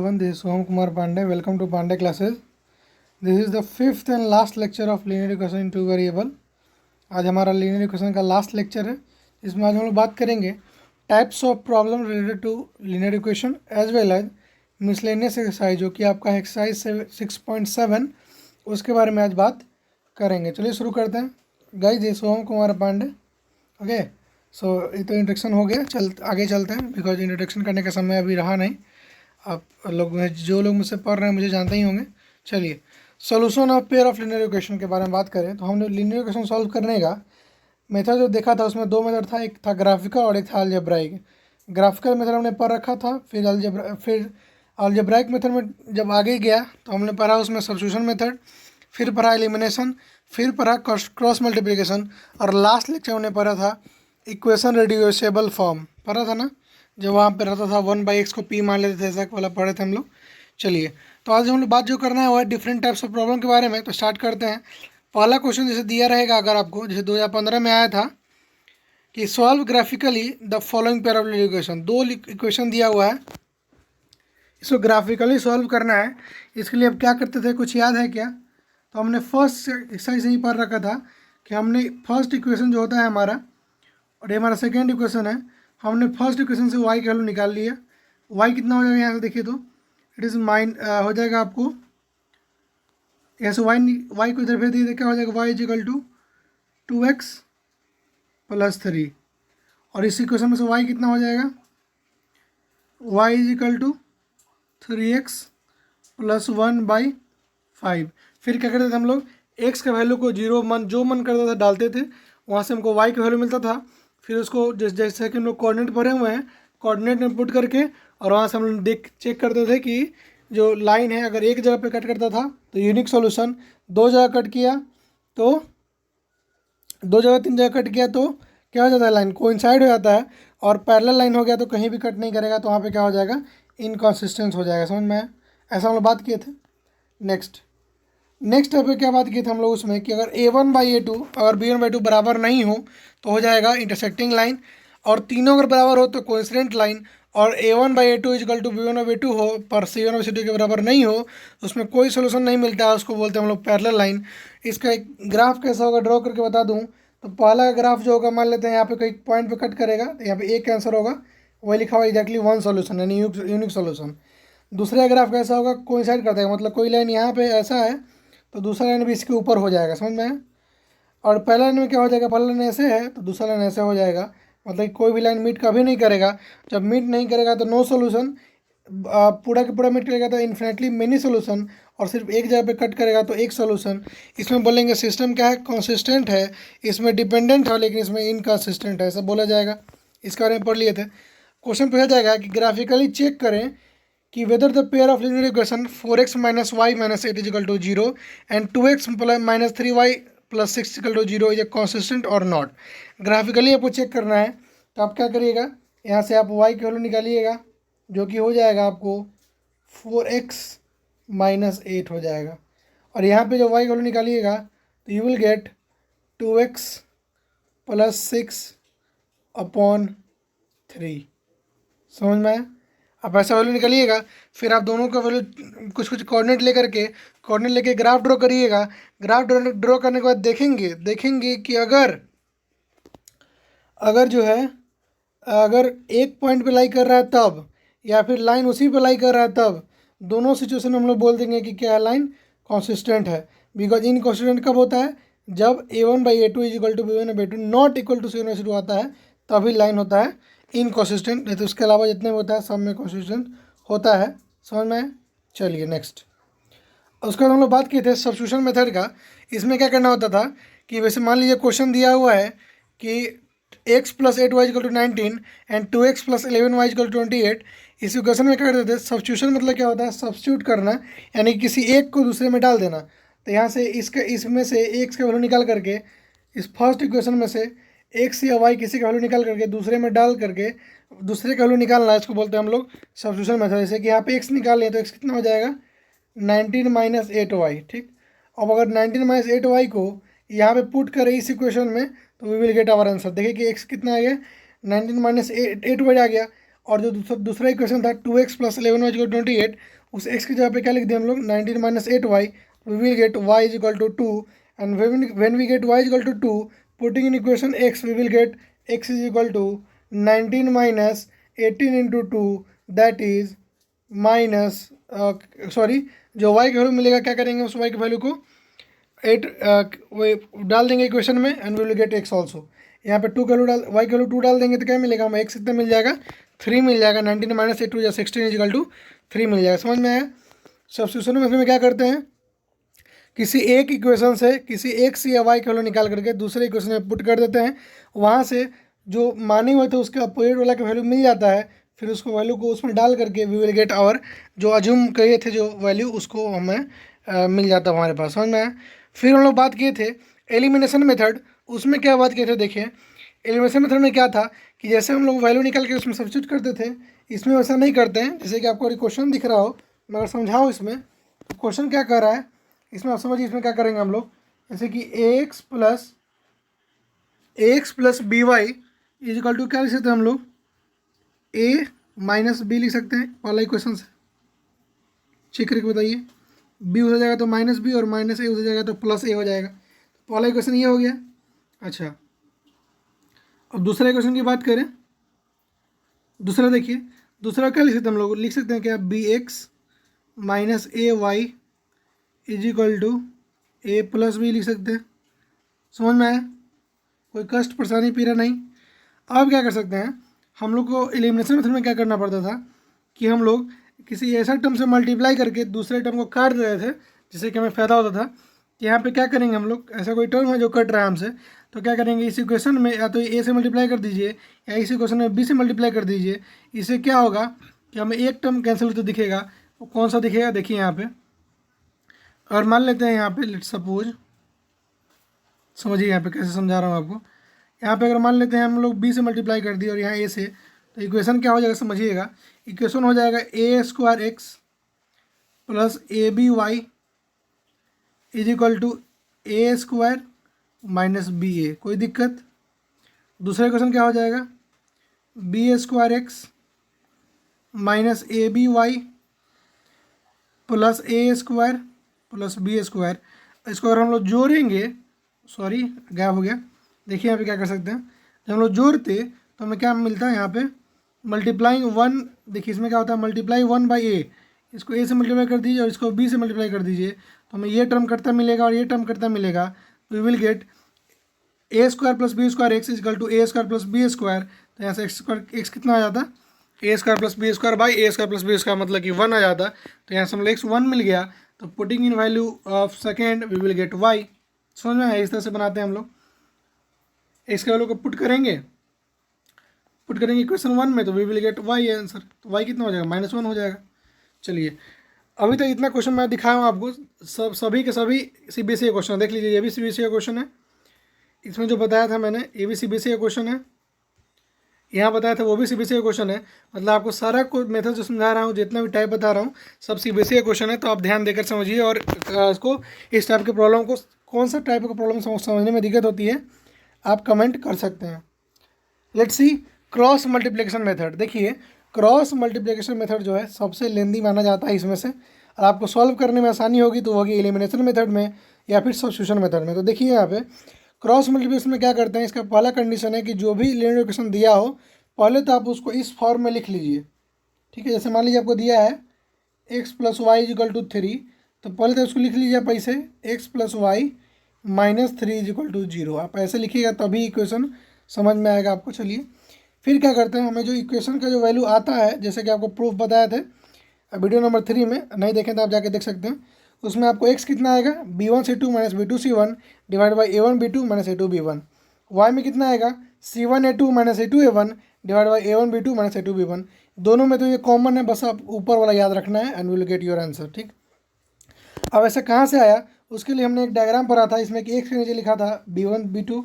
everyone, this is Soham Kumar Pandey. Welcome to Pandey Classes. This is the fifth and last lecture of linear equation in two variable. आज हमारा linear equation का last lecture है, इसमें आज हम लोग बात करेंगे types of problem related to linear equation as well as miscellaneous exercise, जो कि आपका एक्सरसाइज 6.7, उसके बारे में आज बात करेंगे। चलिए शुरू करते हैं। गाइस, ये सोहम कुमार पांडे। ओके, सो ये तो इंट्रोडक्शन हो गया, आगे चलते हैं, बिकॉज इंट्रोडक्शन करने का समय अभी रहा नहीं। आप लोग जो लोग मुझसे पढ़ रहे हैं मुझे जानते ही होंगे। चलिए, solution of pair of linear equation के बारे में बात करें तो हमने लिनियर इक्वेशन सॉल्व करने का मेथड जो देखा था उसमें दो मेथड था, एक था ग्राफिकल और एक था अलजेब्राइक। ग्राफिकल मेथड हमने पढ़ रखा था, फिर अलजेब्राइक मेथड में जब आगे गया तो हमने पढ़ा उसमें सब्स्टिट्यूशन मेथड, फिर पढ़ा एलिमिनेशन, फिर पढ़ा क्रॉस मल्टीप्लिकेशन, और लास्ट लेक्चर हमने पढ़ा था इक्वेशन रिड्यूसिबल फॉर्म। पढ़ा था ना, जो वहाँ पे रहता था 1/x को p मान लेते थे, ऐसा वाला पढ़े थे हम लोग। चलिए, तो आज हम लोग बात जो करना है वो है डिफरेंट टाइप्स ऑफ प्रॉब्लम के बारे में। तो स्टार्ट करते हैं। पहला क्वेश्चन जैसे दिया रहेगा, अगर आपको जैसे 2015 में आया था कि solve graphically the following pair of linear equation. दो इक्वेशन दिया हुआ है, इसको ग्राफिकली सॉल्व करना है। इसके लिए अब क्या करते थे, कुछ याद है क्या? तो हमने फर्स्ट एक्सरसाइज यहीं पढ़ रखा था कि हमने फर्स्ट इक्वेशन जो होता है हमारा, और ये हमारा सेकेंड इक्वेशन है, हमने फर्स्ट इक्वेशन से y का वैल्यू निकाल लिया। y कितना हो जाएगा यहाँ से देखिए तो इट इज़ हो जाएगा आपको यहाँ से y को इधर भेज दिए, क्या हो जाएगा y is equal to 2x + 3, और इस इक्वेशन में से y कितना हो जाएगा, y is equal to 3x + 1/5। फिर क्या करते थे हम लोग, x का वैल्यू को जो मन करता था डालते थे, वहाँ से हमको y का वैल्यू मिलता था। फिर उसको जैसे कि हम लोग कोऑर्डिनेट पढ़े हुए हैं, कोऑर्डिनेट में पुट करके, और वहाँ से हम लोग चेक करते थे कि जो लाइन है अगर एक जगह पे कट करता था तो यूनिक सॉल्यूशन, दो जगह कट किया तो दो जगह तीन जगह कट किया तो क्या हो जाता है, लाइन कोइंसाइड हो जाता है, और पैरेलल लाइन हो गया तो कहीं भी कट नहीं करेगा, तो वहाँ पे क्या हो जाएगा, इनकॉन्सिस्टेंस हो जाएगा। समझ में? ऐसा हम लोग बात किए थे। नेक्स्ट स्टेप पे क्या बात की थी हम लोग उसमें कि अगर a1/a2 और b1/2 बराबर नहीं हो तो हो जाएगा इंटरसेक्टिंग लाइन, और तीनों अगर बराबर हो तो कोइंसिडेंट लाइन, और a1/a2 = b1/b2 हो पर c1/c2 के बराबर नहीं हो तो उसमें कोई सोल्यूशन नहीं मिलता है, उसको बोलते हैं हम लोग पैरेलल लाइन। इसका एक ग्राफ कैसा होगा ड्रॉ करके बता दूँ तो पहला ग्राफ जो होगा, मान लेते हैं यहाँ पे कोई पॉइंट पे कट करेगा तो यहाँ पे एक आंसर होगा, वही लिखा हुआ एग्जैक्टली वन सोल्यूशन यानी यूनिक सोल्यूशन। दूसरा ग्राफ कैसा होगा, कोइंसाइड करता है, मतलब कोई लाइन यहाँ पे ऐसा है तो दूसरा लाइन भी इसके ऊपर हो जाएगा। समझ में? और पहला लाइन में क्या हो जाएगा, पहला लाइन ऐसे है तो दूसरा लाइन ऐसे हो जाएगा, मतलब कोई भी लाइन मीट कभी नहीं करेगा। जब मीट नहीं करेगा तो नो सोल्यूशन, पूरा के पूरा मीट करेगा तो इन्फिनेटली मेनी सोल्यूशन, और सिर्फ एक जगह पे कट करेगा तो एक सोल्यूशन। इसमें बोलेंगे सिस्टम क्या है, कंसिस्टेंट है, इसमें डिपेंडेंट है लेकिन इसमें इनकंसिस्टेंट है, ऐसा बोला जाएगा। इसके बारे में पढ़ लिए थे। क्वेश्चन पूछा जाएगा कि ग्राफिकली चेक करें कि whether the pair of linear equation 4x - y - 8 = 0 and 2x - 3y + 6 = 0 is a consistent or not। Graphically आपको चेक करना है तो आप क्या करिएगा, यहाँ से आप y की वैल्यू निकालिएगा जो कि हो जाएगा आपको 4x - 8 हो जाएगा, और यहाँ पे जो y की वैल्यू निकालिएगा तो यू विल गेट 2x + 6/3। समझ में आया? आप ऐसा वैल्यू निकालिएगा, फिर आप दोनों का वैल्यू कुछ कोऑर्डिनेट लेके ग्राफ ड्रॉ करिएगा। ग्राफ ड्रॉ करने के बाद देखेंगे कि अगर जो है, अगर एक पॉइंट पे लाई कर रहा है तब, या फिर लाइन उसी पे लाई कर रहा है तब, दोनों सिचुएशन में हम लोग बोल देंगे कि क्या लाइन कॉन्सिस्टेंट है। बिकॉज इनकॉन्सिस्टेंट कब होता है, जब a1/a2 = b1/b2 not equal to c1/c2 आता है, तभी लाइन होता है इनकॉन्सिस्टेंट, नहीं तो उसके अलावा जितने भी होता है सब में कॉन्सिस्टेंट होता है। समझ में? चलिए नेक्स्ट, उसके बाद हम लोग बात किए थे सब्स्टिट्यूशन मेथड का। इसमें क्या करना होता था कि वैसे मान लीजिए क्वेश्चन दिया हुआ है कि x + 8y = 19 and 2x + 11y = 28। इस इक्वेशन में क्या करते थे, सब्स्टिट्यूशन मतलब क्या होता है, सब्स्टिट्यूट करना, यानी किसी एक को दूसरे में डाल देना। तो यहाँ से इसमें से x का वैल्यू निकाल करके, इस फर्स्ट इक्वेशन में से x या y किसी का वैल्यू निकाल करके दूसरे में डाल करके दूसरे का वैल्यू निकालना है, इसको बोलते हैं हम लोग सब्स्टिट्यूशन मेथड। जैसे कि यहाँ पे x निकाल लें तो x कितना हो जाएगा, 19 - 8y। ठीक, अब अगर 19 - 8y को यहाँ पे पुट करें इस इक्वेशन में तो we will get our answer. देखिए कि x कितना आ गया, 19 - 8y आ गया, और जो दूसरा इक्वेशन था 2x + 11y = 28, उस x की जगह पे क्या लिख दिया हम लोग 19 minus 8y, we will get y is equal to 2 and when we get y is equal to 2 putting in equation x we will get x is equal to 19 minus 18 into 2 that is minus sorry जो y की value मिलेगा क्या करेंगे उस y की value को 8 वो डाल देंगे इक्वेशन में and we will get x also. यहाँ पे 2 का वैल्यू डाल y की वैल्यू 2 डाल देंगे तो क्या मिलेगा हमें x कितना मिल जाएगा 3 मिल जाएगा। 19 माइनस 8 या 16 इजिकल टू 3 मिल जाएगा। समझ में आया। सब्स्टिट्यूशन मेथड में क्या करते हैं, किसी एक इक्वेशन से किसी एक सी या y की वैल्यू निकाल करके दूसरे इक्वेशन में पुट कर देते हैं, वहाँ से जो माने हुए थे उसके अपोजिट वाला का वैल्यू मिल जाता है, फिर उसको वैल्यू को उसमें डाल करके वी विल गेट आवर जो अज्यूम किए थे जो वैल्यू उसको हमें मिल जाता है हमारे पास। समझ में आया। फिर हम लोग बात किए थे एलिमिनेशन मेथड, उसमें क्या बात किए थे देखिए। एलिमिनेशन मेथड में क्या था कि जैसे हम लोग वैल्यू निकाल के उसमें सब्स्टिट्यूट करते थे, इसमें वैसा नहीं करते हैं। जैसे कि आपको क्वेश्चन दिख रहा हो, मैं अगर समझाऊँ इसमें तो क्वेश्चन क्या कर रहा है इसमें आप समझिए। इसमें क्या करेंगे हम लोग, जैसे कि x plus b y is equal to क्या लिख सकते हैं हम लोग, ए माइनस बी लिख सकते हैं पहला इक्वेशन से। चेक करके बताइए, बी हो जाएगा तो माइनस बी और माइनस ए हो जाएगा तो प्लस ए हो जाएगा। तो पहला इक्वेशन ये हो गया। अच्छा, अब दूसरा इक्वेशन की बात करें, दूसरा देखिए, दूसरा क्या लिख सकते हैं हम लोग, लिख सकते हैं क्या b x minus a y is equal to a plus b लिख सकते हैं। समझ में आया, कोई कष्ट परेशानी पीड़ा नहीं। अब क्या कर सकते हैं, हम लोग को एलिमिनेशन मेथड में क्या करना पड़ता था कि हम लोग किसी ऐसा टर्म से मल्टीप्लाई करके दूसरे टर्म को काट दे रहे थे जिससे कि हमें फ़ायदा होता था। कि यहाँ पे क्या करेंगे हम लोग, ऐसा कोई टर्म है जो कट रहा है हमसे, तो क्या करेंगे इस इक्वेशन में या तो ए से मल्टीप्लाई कर दीजिए या इस इक्वेशन में बी से मल्टीप्लाई कर दीजिए। इससे क्या होगा कि हमें एक टर्म कैंसिल होते दिखेगा। वो कौन सा दिखेगा देखिए यहाँ पे, और मान लेते हैं यहाँ पे लेट सपोज, समझिए यहाँ पे कैसे समझा रहा हूँ आपको। यहाँ पे अगर मान लेते हैं हम लोग बी से मल्टीप्लाई कर दिए और यहाँ ए से, तो इक्वेशन क्या हो जाएगा समझिएगा। इक्वेशन हो जाएगा a square x plus a b y is equal to a square minus b a. कोई दिक्कत। दूसरा इक्वेशन क्या हो जाएगा, b square x minus a b y plus a square plus b square. इसको अगर हम लोग जोड़ेंगे, सॉरी गैप हो गया, देखिए यहाँ पे क्या कर सकते हैं, जब हम लोग जोड़ते तो हमें क्या मिलता है यहाँ पे मल्टीप्लाइंग वन। देखिए इसमें क्या होता है मल्टीप्लाई 1 बाई ए, इसको ए से मल्टीप्लाई कर दीजिए और इसको बी से मल्टीप्लाई कर दीजिए तो हमें ये टर्म करता मिलेगा और ये टर्म करता मिलेगा। We will get a square plus b square x is equal to a square plus b square. तो यहाँ से एक्स स्क्वायर एक्स कितना आ जाता, a square plus b square by a square plus b square मतलब कि 1 आ जाता। तो यहाँ से हम लोग एक्स 1 मिल गया, तो putting in value of second we will get y. समझ में आया। इस तरह से बनाते हैं हम लोग, एक्स के वैल्यू को पुट करेंगे इक्वेशन 1 में तो we will get y answer. तो वाई कितना हो जाएगा -1 हो जाएगा। चलिए अभी तक इतना क्वेश्चन मैं दिखाया हूँ आपको, सभी के सभी सीबीएसई क्वेश्चन देख लीजिए। ये भी सीबीएसई का क्वेश्चन है, इसमें जो बताया था मैंने ये भी सीबीएसई का क्वेश्चन है, यहाँ बताया था वो भी सीबीएसई का क्वेश्चन है। मतलब आपको सारा मेथड जो समझा रहा हूँ, जितना भी टाइप बता रहा हूँ, सब सीबीएसई का क्वेश्चन है। तो आप ध्यान देकर समझिए और इसको इस टाइप के प्रॉब्लम को, कौन सा टाइप का प्रॉब्लम समझने में दिक्कत होती है आप कमेंट कर सकते हैं। Let's see cross multiplication method. देखिए क्रॉस मल्टीप्लिकेशन मेथड जो है सबसे लेंदी माना जाता है इसमें से, और आपको सॉल्व करने में आसानी होगी तो होगी एलिमिनेशन मेथड में या फिर सब्स्टिट्यूशन मेथड में। तो देखिए यहाँ पे क्रॉस मल्टीप्लिकेशन में क्या करते हैं, इसका पहला कंडीशन है कि जो भी लीनियर इक्वेशन दिया हो पहले तो आप उसको इस फॉर्म में लिख लीजिए। ठीक है, जैसे मान लीजिए आपको दिया है x plus y is equal to 3, तो पहले तो उसको लिख लीजिए आप ऐसे x plus y minus 3 is equal to 0। आप ऐसे लिखिएगा तभी इक्वेशन समझ में आएगा आपको। चलिए फिर क्या करते हैं, हमें जो इक्वेशन का जो वैल्यू आता है, जैसे कि आपको प्रूफ बताया थे वीडियो नंबर 3 में, नहीं देखें तो आप जाके देख सकते हैं। उसमें आपको x कितना आएगा b1c2 minus b2c1 divide by a1b2 minus a2b1। y में कितना आएगा c1a2 minus a2a1 divide by a1b2 minus a2b1। दोनों में तो ये कॉमन है, बस आप ऊपर वाला याद रखना है and will get your answer. ठीक, अब ऐसा कहाँ से आया, उसके लिए हमने एक डायग्राम पढ़ा था। इसमें कि x के नीचे लिखा था b1b2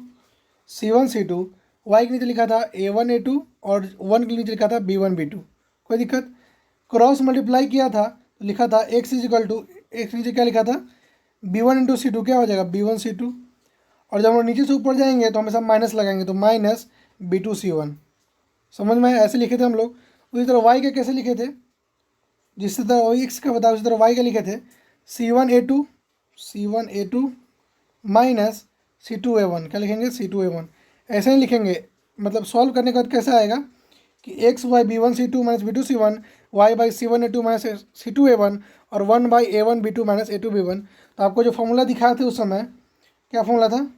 c1c2, y के नीचे लिखा था a1a2 और 1 के नीचे लिखा था b1b2। कोई दिक्कत। क्रॉस मल्टीप्लाई किया था तो लिखा था x is equal to, x नीचे क्या लिखा था b1 इंटू c2, क्या हो जाएगा b1c2। और जब हम नीचे से ऊपर जाएंगे तो हमेशा माइनस लगाएंगे तो माइनस b2c1। समझ में ऐसे लिखे थे हम लोग। उसी तरह y के कैसे लिखे थे, जिस तरह वही एक्स का बताया उसी तरह वाई का लिखे थे, C1A2 माइनस C2A1, क्या लिखेंगे C2A1, ऐसे ही लिखेंगे। मतलब सॉल्व करने के बाद कैसा आएगा कि x/B1C2 minus B2C1 y/C1A2 minus C2A1 और 1/A1B2 माइनस A2B1। तो आपको जो फॉर्मूला दिखाया था उस समय, क्या फॉर्मूला था,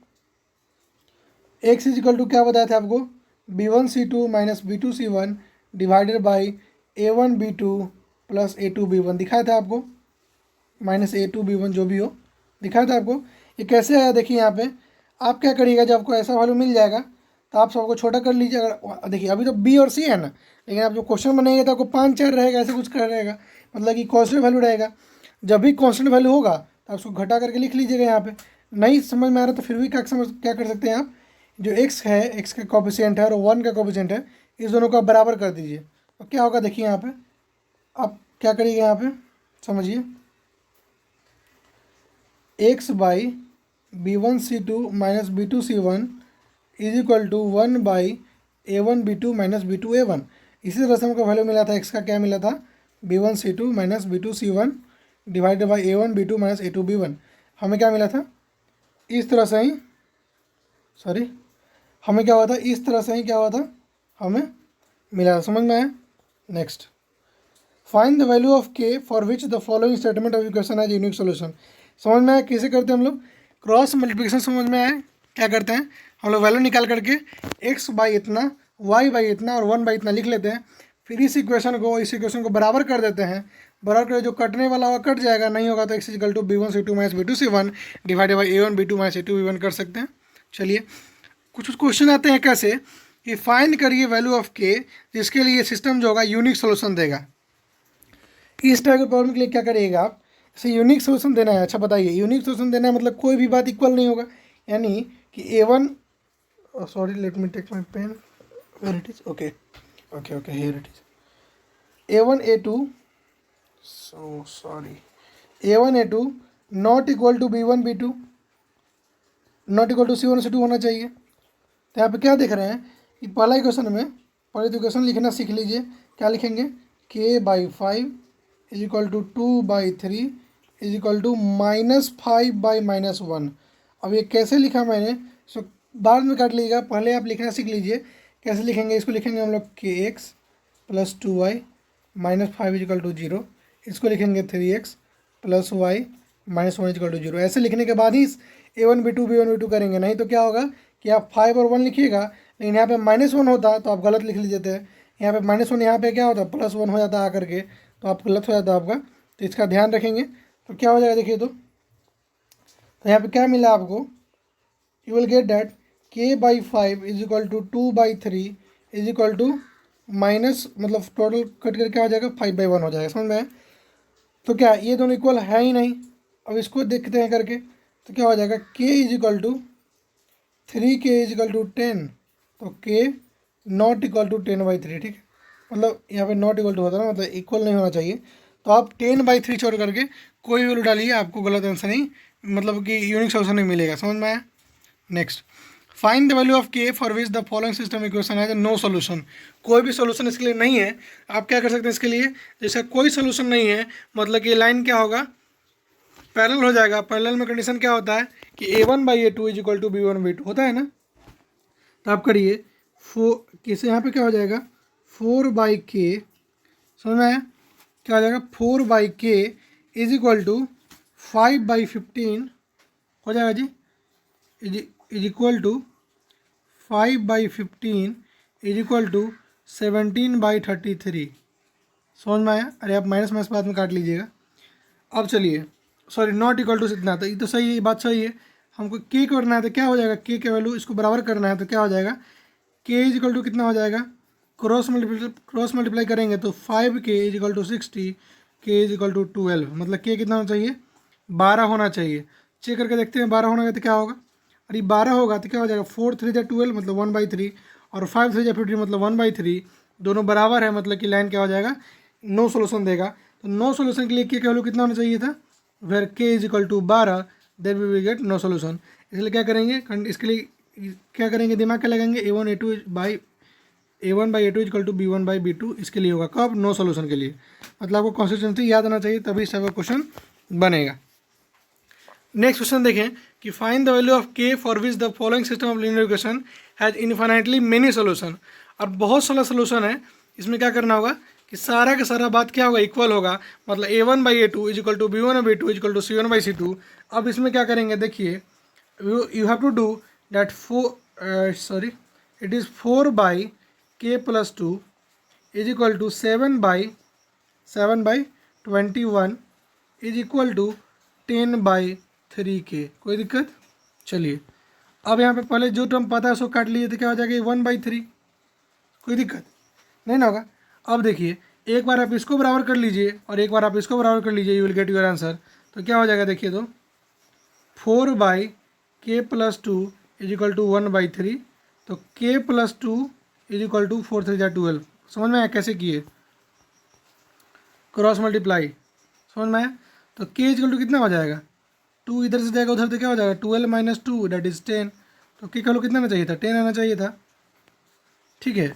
x इजिकल टू क्या बताया था आपको, B1C2 minus B2C1 divided by A1B2 plus A2B1 दिखाया था आपको, माइनस A2B1 जो भी हो दिखाया था आपको। ये कैसे आया देखिए यहाँ पे, आप क्या करिएगा, जब आपको ऐसा वैल्यू मिल जाएगा तो आप सबको छोटा कर लीजिए। अगर देखिए अभी तो बी और सी है ना, लेकिन आप जो क्वेश्चन बनाएंगे तो आपको 5 4 रहेगा, ऐसे कुछ कर रहेगा, मतलब कि कॉन्स्टेंट वैल्यू रहेगा। जब भी कॉन्स्टेंट वैल्यू होगा तो आप उसको घटा करके लिख लीजिएगा यहाँ पे। नहीं समझ में आ रहा तो फिर भी क्या कर सकते हैं आप, जो एक्स है, एक्स का कोफिशिएंट है और 1 का कोफिशिएंट है, इस दोनों को आप बराबर कर दीजिए। तो क्या होगा देखिए यहाँ पे, आप क्या करिएगा यहाँ पे समझिए, x/B1C2 minus B2C1 is equal to 1/A1B2 minus B2A1। इसी तरह से हमको वैल्यू मिला था x का, क्या मिला था, B1C2 minus B2C1 divided by A1B2 minus A2B1। हमें क्या मिला था, इस तरह से ही, सॉरी, हमें क्या हुआ था, इस तरह से ही क्या हुआ था, हमें मिला था। समझ में आया। Next, find the value of k for which the following statement of equation has unique solution. समझ में आया कैसे करते हैं हम लोग, क्रॉस मल्टीप्लिकेशन समझ में आया, क्या करते हैं हम लोग, वैल्यू निकाल करके x बाई इतना, y बाई इतना और 1 बाई इतना लिख लेते हैं। फिर इस इक्वेशन को बराबर कर देते हैं। बराबर कर, जो कटने वाला होगा कट जाएगा, नहीं होगा तो x equal to B1C2 minus B2C1 divided by A1B2 minus A2B1 कर सकते हैं। चलिए कुछ क्वेश्चन आते हैं कैसे कि फाइंड करिए वैल्यू ऑफ k, जिसके लिए सिस्टम जो होगा यूनिक सोल्यूशन देगा। इस टाइप के प्रॉब्लम के लिए क्या करिएगा आप, जैसे यूनिक सोल्यूशन देना है। अच्छा बताइए, यूनिक सोल्यूशन देना है मतलब कोई भी बात इक्वल नहीं होगा, यानी कि A1, sorry let me take my pen, where it is, okay okay okay here it is, A1A2, so sorry, A1A2 not equal to B1B2 not equal to C1C2 होना चाहिए। तो यहाँ पे क्या देख रहे हैं कि पहला इक्वेशन में, पहले तो इक्वेशन लिखना सीख लीजिए। क्या लिखेंगे, k/5 is equal to 2/3 is equal to -5/-1। अब ये कैसे लिखा मैंने, सो बाद में काट लीजिएगा, पहले आप लिखना सीख लीजिए। कैसे लिखेंगे, इसको लिखेंगे हम लोग kx plus 2y minus 5 is equal to 0। इसको लिखेंगे 3x plus y minus 1 is equal to 0। ऐसे लिखने के बाद ही A1B2 B1B2 करेंगे, नहीं तो क्या होगा कि आप 5 और 1 लिखिएगा, लेकिन यहाँ पे -1 होता तो आप गलत लिख लीजिए थे। यहाँ पे -1, यहाँ पे क्या होता +1 हो जाता आकर के, तो आप गलत हो जाता आपका। तो इसका ध्यान रखेंगे। तो क्या हो जाएगा देखिए, तो यहाँ पे क्या मिला आपको, you will get that k/5 is equal to 2/3 is equal to minus, मतलब टोटल कट करके आ जाएगा 5/1 हो जाएगा। समझ में आया। तो क्या ये दोनों इक्वल है ही नहीं। अब इसको देखते हैं करके, तो क्या हो जाएगा, k is equal to 3k is equal to 10, तो k नॉट इक्वल टू 10/3, ठीक है। मतलब यहाँ पे नॉट इक्वल टू होता है ना, मतलब इक्वल नहीं होना चाहिए। तो आप 10/3 छोड़ करके कोई भी वैल्यू डालिए, आपको गलत आंसर नहीं, मतलब कि यूनिक सोल्यूशन नहीं मिलेगा। समझ में आया। Next, find the value of k for which the following system equation है नो सोल्यूशन। कोई भी सोल्यूशन इसके लिए नहीं है। आप क्या कर सकते हैं इसके लिए, जैसे कोई सोल्यूशन नहीं है, मतलब कि लाइन क्या होगा, पैरेलल हो जाएगा। पैरेलल में कंडीशन क्या होता है कि A1/A2 is equal to B1/B2 होता है ना। तो आप करिए किसे, यहाँ पे क्या हो जाएगा 4/k, समझ में आया, क्या हो जाएगा 4/k इज इक्वल टू 5/15 हो जाएगा जी, is equal to 5/15 is equal to 17/33। समझ में आया। अरे आप माइनस माइनस बाद में काट लीजिएगा। अब चलिए, सॉरी नॉट इक्वल टू इतना था, ये तो सही है, ये बात सही है। हमको k करना है तो क्या हो जाएगा, k के वैल्यू इसको बराबर करना है तो क्या हो जाएगा, k इज इक्वल टू कितना हो जाएगा, क्रॉस मल्टीप्लाई करेंगे तो 5k is equal to 60, k is equal to 12, मतलब k कितना होना चाहिए, 12 होना चाहिए। चेक करके देखते हैं 12 होना तो क्या होगा, अरे 12 होगा तो क्या हो जाएगा 4 3 12 मतलब 1/3 और 5 3 15 मतलब 1/3, दोनों बराबर है, मतलब कि लाइन क्या हो जाएगा, नो सोल्यूशन देगा। तो नो सोल्यूशन के लिए k का वैल्यू कितना होना चाहिए था, where k is equal to 12, then we will get no solution. इसलिए क्या करेंगे, इसके लिए क्या करेंगे, दिमाग क्या लगाएंगे, A1A2 by A1/A2 equal to B1/B2 इसके लिए होगा। कब? नो सोल्यूशन के लिए। मतलब आपको कंसिस्टेंसी याद आना चाहिए, तभी इस टाइप का क्वेश्चन बनेगा। नेक्स्ट क्वेश्चन देखें कि find the value of k for which the following system of linear equation has infinitely many solution. और बहुत सारा सोल्यूशन है। इसमें क्या करना होगा कि सारा का सारा बात क्या होगा, इक्वल होगा। मतलब A1/A2 is equal to B1/B2 is equal to C1/C2। अब इसमें क्या करेंगे, देखिए you have to do that it is 4/k+2 is equal to 7/21 is equal to 10/3k। कोई दिक्कत? चलिए अब यहाँ पे पहले जो टर्म पता है उसको काट लीजिए तो क्या हो जाएगा 1/3। कोई दिक्कत नहीं ना होगा। अब देखिए एक बार आप इसको बराबर कर लीजिए और एक बार आप इसको बराबर कर लीजिए, you will get your answer. तो क्या हो जाएगा देखिए, तो 4/k+2 इज इक्वल टू 1/3। तो k+2 इज इक्वल टू 4 3 12। समझ में आया कैसे किए? Cross multiply. समझ में आया? तो k इज इक्वल टू कितना हो जाएगा, 2 इधर से जाएगा उधर तो क्या हो जाएगा 12 - 2 दैट इज 10। तो k का वैल्यू कितना आना चाहिए था, 10 आना चाहिए था। ठीक है,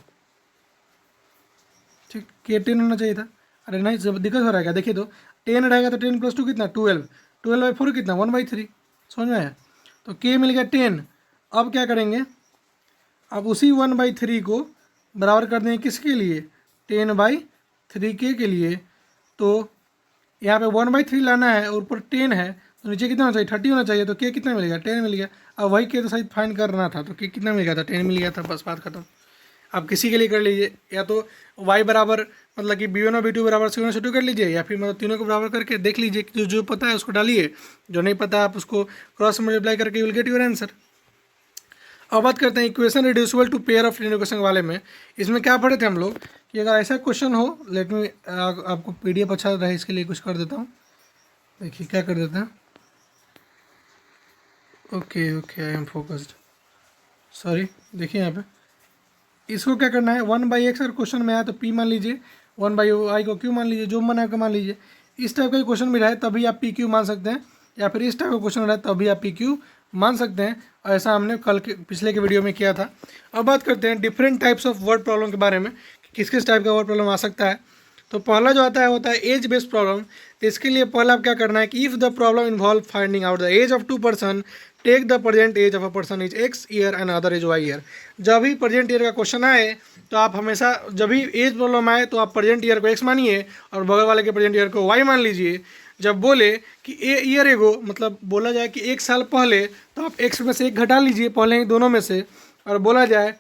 ठीक, k 10 होना चाहिए था। अरे नहीं, सब दिक्कत हो रहा है क्या? देखिए तो 10 रहेगा तो 10+2 कितना 12, 12/4 कितना 1/3। समझ में आया? तो k मिल गया 10। अब क्या करेंगे, अब उसी 1/3 को बराबर कर देंगे किसके लिए, 10/3k के लिए। तो यहाँ पे 1/3 लाना है और ऊपर 10 है तो नीचे कितना होना चाहिए 30 होना चाहिए। तो k कितना मिलेगा 10 मिल गया। अब वही k तो शायद फाइंड करना था, तो k कितना मिल गया था 10 मिल गया था, बस बात खत्म। आप किसी के लिए कर लीजिए, या तो y बराबर मतलब कि B1 और B2 बराबर C1/C2 कर लीजिए, या फिर मतलब तीनों को बराबर करके देख लीजिए कि जो पता है उसको डालिए, जो नहीं पता आप उसको क्रॉस मल्टीप्लाई करके you will get your answer. अब बात करते हैं equation reducible to pair of linear equation वाले में। इसमें क्या पढ़े थे हम लोग कि अगर ऐसा क्वेश्चन हो, लेट मी आपको PDF अच्छा रहे इसके लिए कुछ कर देता हूँ। देखिए क्या कर देते हैं, okay I am focused, sorry. देखिए यहाँ पे इसको क्या करना है, 1/x अगर क्वेश्चन में आया तो p मान लीजिए, 1/y को q मान लीजिए, जो मन है मान लीजिए। इस टाइप का क्वेश्चन भी रहे तभी आप pq मान सकते हैं, या फिर इस टाइप का क्वेश्चन रहे तभी आप pq मान सकते हैं। और ऐसा हमने कल के पिछले के वीडियो में किया था। अब बात करते हैं different types of word problem के बारे में, किस किस टाइप का वर्ड प्रॉब्लम आ सकता है। तो पहला जो आता है होता है एज बेस्ड प्रॉब्लम। तो इसके लिए पहला आप क्या करना है कि if the problem involve finding out the age of 2 person, take the present age of a person is x year and other is y year. जब भी प्रेजेंट ईयर का क्वेश्चन आए तो आप हमेशा जब भी एज प्रॉब्लम आए तो आप प्रेजेंट ईयर को x मानिए और बगल वाले के प्रेजेंट ईयर को y मान लीजिए। जब बोले कि ए ईयर एगो मतलब बोला जाए कि 1 साल पहले, तो आप x में से 1 घटा लीजिए पहले ही दोनों में से। और बोला जाए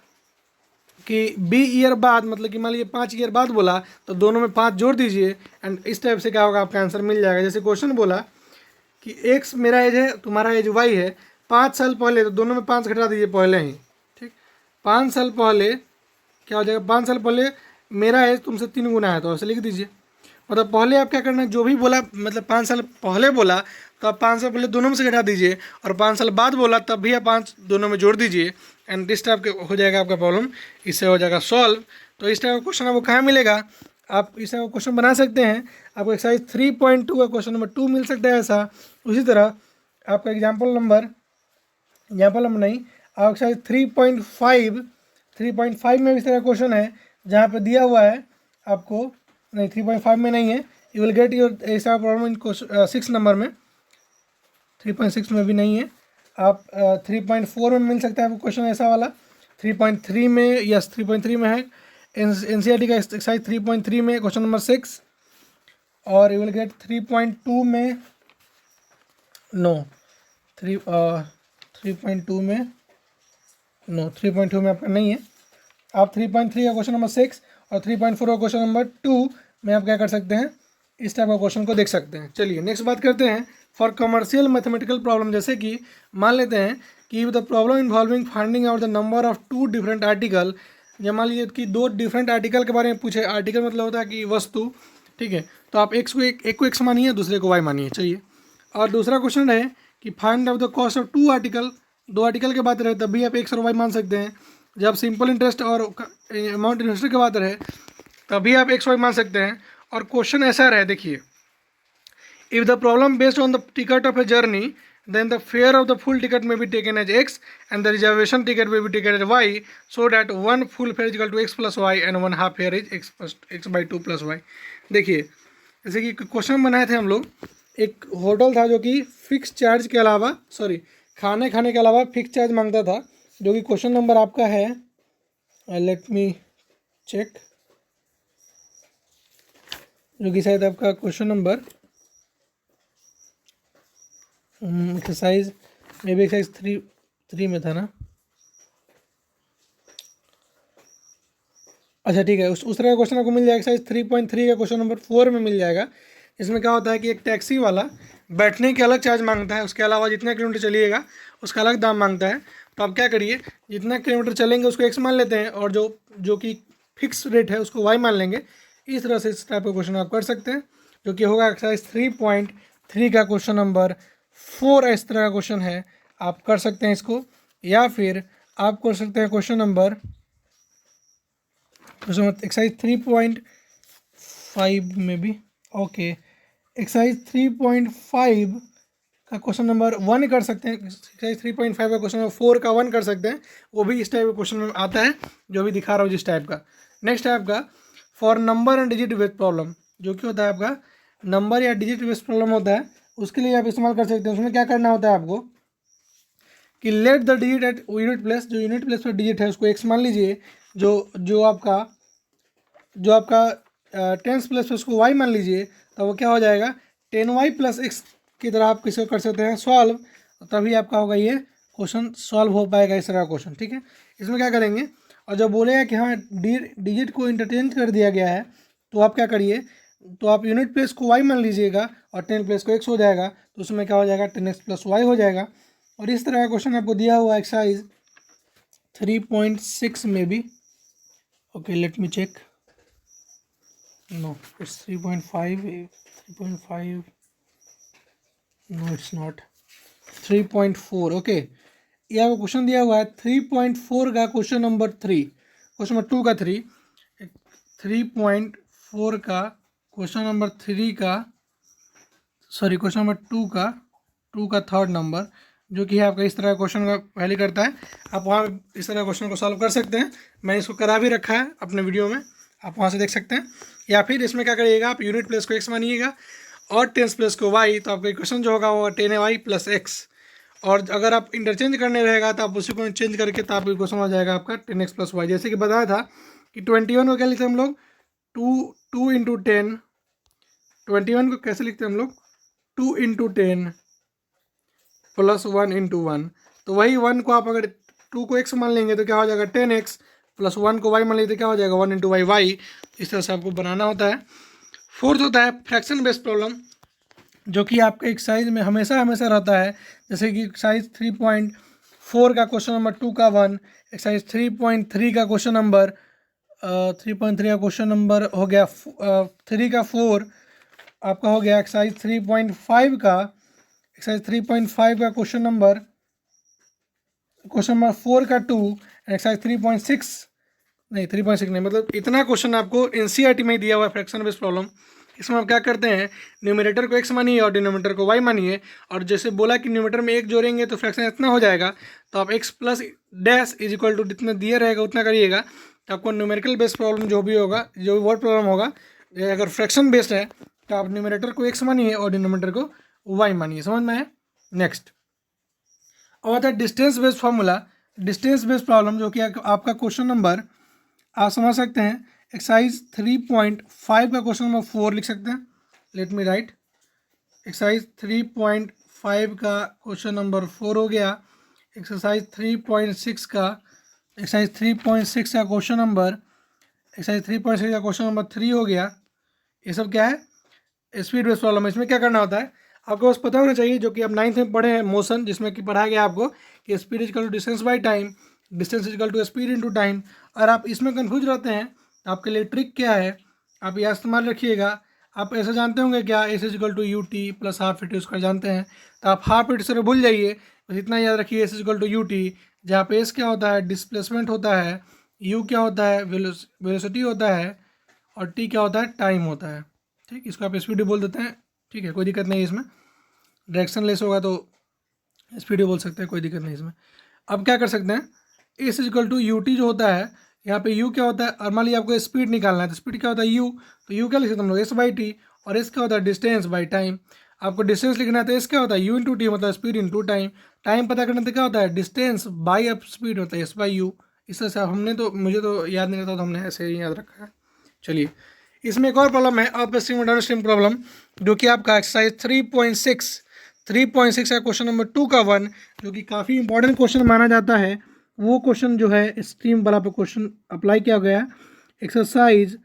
कि बी ईयर बाद मतलब कि मान लीजिए 5 ईयर बाद बोला तो दोनों में 5 जोड़ दीजिए, एंड इस टाइप से क्या होगा आपका आंसर मिल जाएगा। जैसे क्वेश्चन बोला कि x मेरा एज है, तुम्हारा एज y है, 5 साल पहले, तो दोनों में 5 घटा दीजिए पहले ही। ठीक, 5 साल पहले क्या हो जाएगा, 5 साल पहले मेरा एज तुमसे 3 गुना है, तो ऐसे लिख दीजिए। मतलब पहले आप क्या करना है, जो भी बोला मतलब 5 साल पहले बोला तो आप 5 साल पहले दोनों में से घटा दीजिए, और 5 साल बाद बोला तब भी आप 5 दोनों में जोड़ दीजिए, एंड दिस टाइप के हो जाएगा आपका प्रॉब्लम, इससे हो जाएगा सॉल्व। तो इस टाइप का क्वेश्चन आपको कहाँ मिलेगा, आप इस टाइप का क्वेश्चन बना सकते हैं। आपको एक्सरसाइज 3.2 का क्वेश्चन नंबर 2 मिल सकता है ऐसा। उसी तरह आपका एग्जाम्पल नंबर नहीं, आप एक्सरसाइज 3.5 में इस तरह का क्वेश्चन है जहाँ पे दिया हुआ है आपको, नहीं 3.5 में नहीं है, यू विल गेट योर ऐसा प्रॉब्लम इन 6 नंबर में, 3.6 में भी नहीं है। आप 3.4 में मिल सकता है आपको क्वेश्चन ऐसा वाला, 3.3 में, यस 3.3 में है NCERT का एक्सरसाइज 3.3 में क्वेश्चन नंबर 6। और यू विल गेट 3.2 में, नो 3.2 में, नो 3.2 में आपका नहीं है। आप 3.3 का क्वेश्चन नंबर 6 और 3.4 का क्वेश्चन नंबर 2 में आप क्या कर सकते हैं, इस टाइप का क्वेश्चन को देख सकते हैं। चलिए नेक्स्ट बात करते हैं फॉर कमर्शियल मैथमेटिकल प्रॉब्लम। जैसे कि मान लेते हैं कि the problem involving finding out the number of 2 different article. या मान लीजिए कि 2 डिफरेंट आर्टिकल के बारे में पूछे, आर्टिकल मतलब होता है कि वस्तु, ठीक है। तो आप एक को x मानिए, दूसरे को y मानिए, चलिए। और दूसरा क्वेश्चन है कि find out the cost of 2 article, 2 article के बात रहे तब भी आप x और y मान सकते हैं। जब सिंपल इंटरेस्ट और अमाउंट इन्वेस्टर की बात रहे तभी आप x y मान सकते हैं। और क्वेश्चन ऐसा रहे, देखिए, if the problem based on the ticket of a journey then the fare of the full ticket may be taken as x and the reservation ticket may be taken as y, so that one full fare is equal to x plus y and one half fare is x by 2 plus y. देखिए जैसे कि question बनाए थे हम लोग, एक hotel था जो कि फिक्स चार्ज के अलावा खाने के अलावा फिक्स चार्ज मांगता था, जो कि क्वेश्चन नंबर आपका है, लेट मी चेक, जो कि शायद आपका question number exercise may be exercise 3 में था ना। अच्छा ठीक है, उस तरह का क्वेश्चन आपको मिल जाएगा एक्सरसाइज 3.3 का क्वेश्चन नंबर 4 में मिल जाएगा। इसमें क्या होता है कि एक टैक्सी वाला बैठने के अलग चार्ज मांगता है, उसके अलावा जितना किलोमीटर चलिएगा उसका अलग दाम मांगता है। तो आप क्या करिए, जितना किलोमीटर चलेंगे उसको एक्स मान लेते हैं और जो कि फिक्स रेट है उसको वाई मान लेंगे। इस तरह से इस टाइप का क्वेश्चन आप कर सकते हैं, जो कि होगा एक्सरसाइज 3.3 का क्वेश्चन नंबर 4। इस तरह का क्वेश्चन है, आप कर सकते हैं इसको, या फिर आप कर सकते हैं क्वेश्चन नंबर एक्सरसाइज 3.5 में भी, ओके एक्सरसाइज 3.5 का क्वेश्चन नंबर 1 कर सकते हैं। एक्सरसाइज 3.5 का क्वेश्चन नंबर 4 का 1 कर सकते हैं, वो भी इस टाइप का क्वेश्चन में आता है जो भी दिखा रहा हूँ जिस टाइप का। नेक्स्ट है आपका for number and digit based problem, जो कि होता है आपका नंबर या डिजिट बेस्ड प्रॉब्लम होता है, उसके लिए आप इस्तेमाल कर सकते हैं। उसमें क्या करना होता है आपको कि let the digit at unit place, जो यूनिट प्लेस पर डिजिट है उसको एक्स मान लीजिए, जो आपका टेंस प्लेस पर उसको वाई मान लीजिए, तो वो क्या हो जाएगा 10y प्लस एक्स की तरह आप किसी को कर सकते हैं सॉल्व, तभी आपका होगा ये क्वेश्चन सॉल्व हो पाएगा इस तरह का क्वेश्चन। ठीक है, इसमें क्या करेंगे, और जब बोलेगा कि हाँ डिजिट को इंटरचेंज कर दिया गया है, तो आप क्या करिए, तो आप यूनिट प्लेस को y मान लीजिएगा और 10 प्लेस को x हो जाएगा, तो उसमें क्या हो जाएगा 10x प्लस y हो जाएगा। और इस तरह का क्वेश्चन आपको दिया हुआ एक्सरसाइज 3.6 में भी, okay let me check, no it's 3.5, no it's not 3.4, okay ये आपको क्वेश्चन दिया हुआ है 3.4 का क्वेश्चन नंबर 3, क्वेश्चन नंबर 2 का 3.4 का क्वेश्चन नंबर 3 का, सॉरी क्वेश्चन नंबर 2 का थर्ड नंबर, जो कि है आपका इस तरह का क्वेश्चन का पहले करता है। आप वहाँ इस तरह क्वेश्चन को सॉल्व कर सकते हैं, मैंने इसको करा भी रखा है अपने वीडियो में, आप वहाँ से देख सकते हैं। या फिर इसमें क्या करिएगा, आप यूनिट प्लेस को एक्स मानिएगा और टेंस प्लेस को वाई, तो आपका क्वेश्चन जो होगा वो 10y प्लस एक्स, और अगर आप इंटरचेंज करने रहेगा तो आप उसी को चेंज करके तो आपको क्वेश्चन हो जाएगा आपका 10x प्लस वाई। जैसे कि बताया था कि 21 को क्या लिखते हैं हम लोग, 2 इंटू 10, 21 को कैसे लिखते हैं हम लोग 2 इंटू 10 प्लस 1 इंटू 1, तो वही 1 को आप अगर 2 को x मान लेंगे तो क्या हो जाएगा 10x प्लस 1 को y मान लेंगे तो क्या हो जाएगा 1 इंटू वाई। इस तरह से आपको बनाना होता है। फोर्थ होता है फ्रैक्शन बेस्ड प्रॉब्लम, जो कि आपके एक्सरसाइज में हमेशा रहता है। जैसे कि एक्सरसाइज 3.4 का क्वेश्चन नंबर 2 का 1, एक्सरसाइज 3.3 का क्वेश्चन नंबर 3.3 का क्वेश्चन नंबर हो गया 3 का 4, आपका हो गया एक्सरसाइज 3.5 का, एक्सरसाइज 3.5 का क्वेश्चन नंबर 4 का 2, एक्सरसाइज 3.6 नहीं 3.6 नहीं, मतलब इतना क्वेश्चन आपको एनसीईआरटी में दिया हुआ है फ्रैक्शन बेस्ड प्रॉब्लम। इसमें आप क्या करते हैं, न्यूमरेटर को x मानिए और डिनोमिनेटर को y मानिए, और जैसे बोला कि न्यूमरेटर में 1 जोड़ेंगे तो फ्रैक्शन इतना हो जाएगा, तो आप x plus dash is equal to जितना दिया रहेगा उतना करिएगा, तो आपको न्यूमेरिकल बेस्ड प्रॉब्लम जो भी वर्ड प्रॉब्लम होगा, अगर फ्रैक्शन बेस्ड है तो आप न्यूमरेटर को x मानिए और डिनोमिनेटर को y मानिए। समझ में है। नेक्स्ट और आता है distance based formula, distance based problem, जो कि आपका क्वेश्चन नंबर आप समझ सकते हैं एक्सरसाइज 3.5 का क्वेश्चन नंबर 4 लिख सकते हैं। लेट मी राइट, एक्सरसाइज 3.5 का क्वेश्चन नंबर 4 हो गया। एक्सरसाइज 3.6 का क्वेश्चन नंबर 3 हो गया। ये सब क्या है, स्पीड बेस्ड प्रॉब्लम है। इसमें क्या करना होता है आपको बस पता होना चाहिए, जो कि आप 9th में पढ़े हैं मोशन, जिसमें कि पढ़ाया गया आपको कि speed is equal to distance by time, distance is equal to speed into time. और आप इसमें कंफ्यूज रहते हैं तो आपके लिए ट्रिक क्या है, आप यह इस्तेमाल रखिएगा। आप ऐसे जानते होंगे क्या, s is equal to u t plus half it उसका जानते हैं, तो आप हाफ इट से भूल जाइए, बस इतना याद रखिए s is equal to u t, जहाँ पे एस क्या होता है डिस्प्लेसमेंट होता है, यू क्या होता है वेलोसिटी होता है, और टी क्या होता है टाइम होता है। ठीक, इसको आप स्पीड बोल देते हैं। ठीक है, कोई दिक्कत नहीं है इसमें, डायरेक्शन लेस होगा तो स्पीड भी बोल सकते हैं, कोई दिक्कत नहीं इसमें। अब क्या कर सकते हैं, s equal to u t जो होता है, यहाँ पे यू क्या होता है, और मान लीजिए आपको स्पीड निकालना है तो स्पीड क्या होता है यू, तो यू क्या लिख सकते हैं हम लोग एस बाई टी, और एस क्या होता है डिस्टेंस बाई टाइम। आपको डिस्टेंस लिखना है तो एस क्या होता है यू इंटू टी, मतलब स्पीड इंटू टाइम। टाइम पता करना तो क्या होता है डिस्टेंस बाई अप स्पीड होता है एस बाई यू। इस तरह से हमने तो, मुझे तो याद नहीं रहता तो हमने ऐसे ही याद रखा है। चलिए, इसमें एक और प्रॉब्लम है अप स्ट्रीम और डाउन स्ट्रीम प्रॉब्लम, जो कि आपका एक्सरसाइज 3.6 का क्वेश्चन नंबर 2 का 1, जो कि काफ़ी इंपॉर्टेंट क्वेश्चन माना जाता है। वो क्वेश्चन जो है स्ट्रीम वाला पे क्वेश्चन अप्लाई किया गया। एक्सरसाइज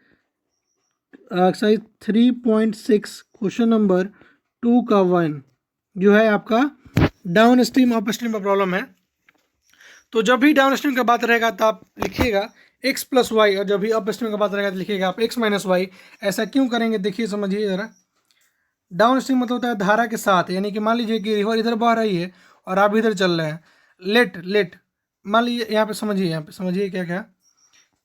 3.6 क्वेश्चन नंबर 2 का 1 जो है आपका डाउन स्ट्रीम अप स्ट्रीम का प्रॉब्लम है। तो जब भी डाउन स्ट्रीम का बात रहेगा तो आप लिखिएगा x प्लस वाई, और जब भी अप स्ट्रीम का बात रहेगा तो लिखिएगा आप x माइनस वाई। ऐसा क्यों करेंगे, देखिए समझिए ज़रा। डाउन स्ट्रीम मतलब होता है धारा के साथ, यानी कि मान लीजिए कि रिवर इधर बह रही है और आप इधर चल रहे हैं। लेट मान लीजिए, यहाँ पे समझिए, यहाँ पे समझिए क्या क्या,